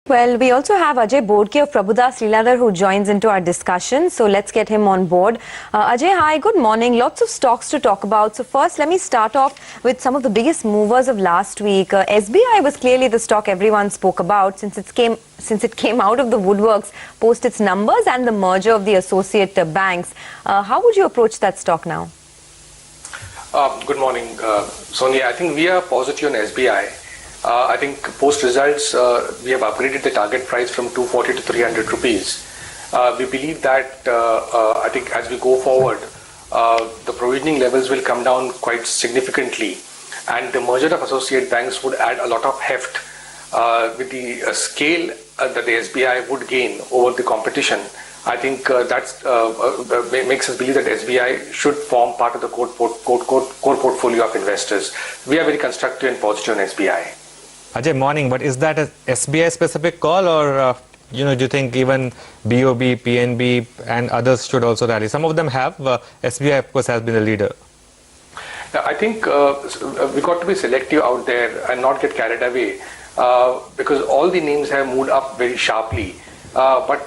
Well, we also have Ajay Bodke of Prabhudas Lilladher who joins into our discussion. So let's get him on board. Ajay, hi, good morning. Lots of stocks to talk about. So first, let me start off with some of the biggest movers of last week. SBI was clearly the stock everyone spoke about since it came out of the woodworks post its numbers and the merger of the associate banks. How would you approach that stock now? Good morning, Sonia. I think we are positive on SBI. I think post results, we have upgraded the target price from 240 to 300 rupees. We believe that I think as we go forward, the provisioning levels will come down quite significantly, and the merger of associate banks would add a lot of heft with the scale that the SBI would gain over the competition. I think that makes us believe that SBI should form part of the core portfolio of investors. We are very constructive and positive on SBI. Ajay, morning. But is that a SBI specific call, or do you think even BOB, PNB, and others should also rally? Some of them have. SBI, of course, has been a leader. I think we got to be selective out there and not get carried away because all the names have moved up very sharply. But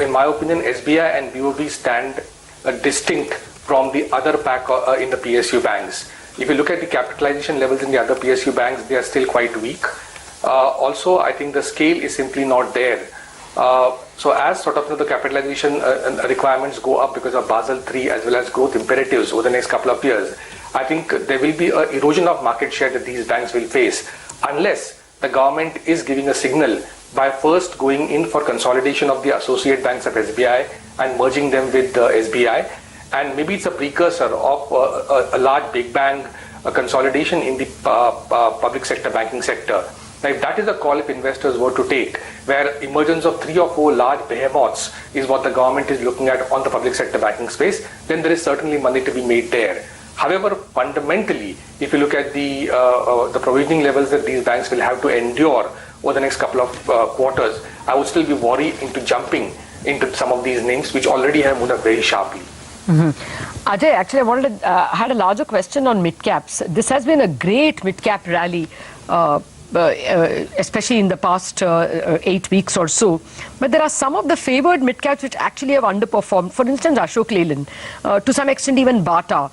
in my opinion, SBI and BOB stand distinct from the other pack in the PSU banks. If you look at the capitalization levels in the other PSU banks, they are still quite weak. Also, I think the scale is simply not there. So as sort of the capitalization requirements go up because of Basel III as well as growth imperatives over the next couple of years, I think there will be an erosion of market share that these banks will face unless the government is giving a signal by first going in for consolidation of the associate banks of SBI and merging them with the SBI. And maybe it's a precursor of a large big bang consolidation in the public sector banking sector. Now, if that is a call if investors were to take, where emergence of 3 or 4 large behemoths is what the government is looking at on the public sector banking space, then there is certainly money to be made there. However, fundamentally, if you look at the provisioning levels that these banks will have to endure over the next couple of quarters, I would still be worried into jumping into some of these names which already have moved up very sharply. Ajay, actually, I had a larger question on mid-caps. This has been a great mid-cap rally, especially in the past 8 weeks or so. But there are some of the favored mid-caps which actually have underperformed. For instance, Ashok Leyland, to some extent even Bata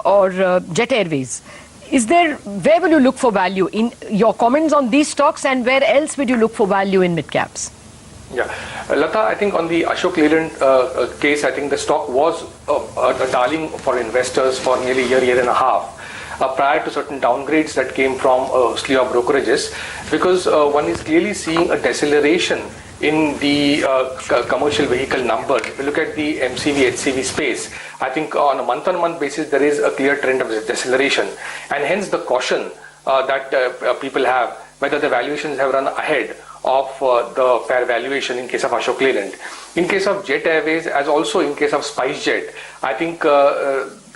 or Jet Airways. Where will you look for value? In your comments on these stocks, and where else would you look for value in mid-caps? Yeah, Lata, I think on the Ashok Leyland case, I think the stock was a darling for investors for nearly a year and a half. Prior to certain downgrades that came from a slew of brokerages, because one is clearly seeing a deceleration in the commercial vehicle numbers. If you look at the MCV, HCV space, I think on a month-on-month basis, there is a clear trend of deceleration. And hence the caution that people have, whether the valuations have run ahead of the fair valuation in case of Ashok Leyland. In case of Jet Airways, as also in case of SpiceJet, I think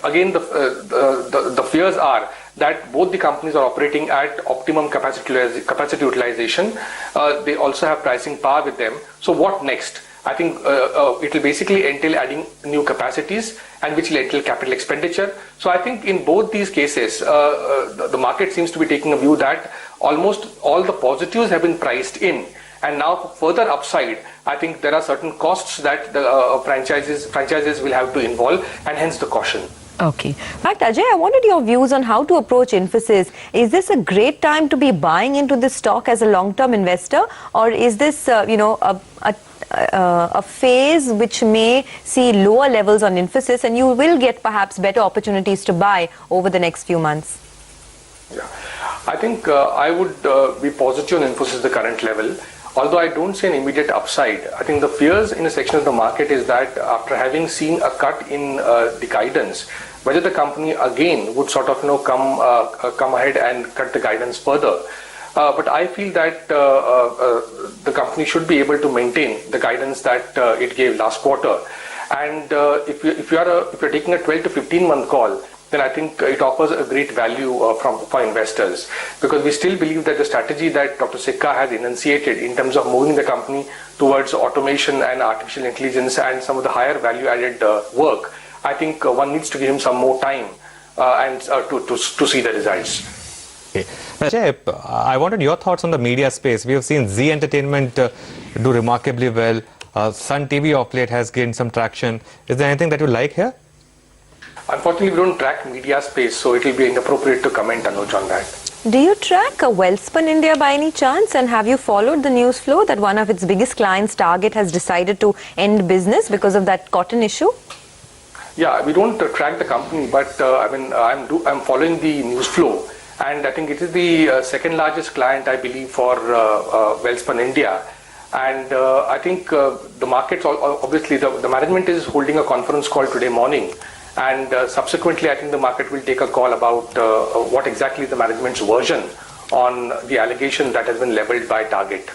again the fears are that both the companies are operating at optimum capacity utilization. They also have pricing power with them. So what next? I think it will basically entail adding new capacities, and which will entail capital expenditure. So I think in both these cases, the market seems to be taking a view that almost all the positives have been priced in. And now for further upside, I think there are certain costs that the franchises will have to involve, and hence the caution. Okay. In fact, Ajay, I wanted your views on how to approach Infosys. Is this a great time to be buying into this stock as a long-term investor, or is this, a phase which may see lower levels on Infosys, and you will get perhaps better opportunities to buy over the next few months? Yeah, I think I would be positive on Infosys at the current level. Although I don't see an immediate upside, I think the fears in a section of the market is that after having seen a cut in the guidance, whether the company again would sort of come ahead and cut the guidance further. But I feel that the company should be able to maintain the guidance that it gave last quarter. And if you're taking a 12 to 15 month call, then I think it offers a great value for investors, because we still believe that the strategy that Dr. Sikka has enunciated in terms of moving the company towards automation and artificial intelligence and some of the higher value added work, I think one needs to give him some more time and to see the results. Okay. Ajay, I wanted your thoughts on the media space. We have seen Zee Entertainment do remarkably well. Sun TV of late has gained some traction. Is there anything that you like here? Unfortunately, we don't track media space, so it will be inappropriate to comment, Anuj, on that. Do you track Welspun India by any chance? And have you followed the news flow that one of its biggest clients, Target, has decided to end business because of that cotton issue? Yeah, we don't track the company, but I'm following the news flow, and I think it is the second largest client, I believe, for Welspun India. And I think the markets, obviously, the management is holding a conference call today morning. And subsequently, I think the market will take a call about what exactly the management's version on the allegation that has been leveled by Target.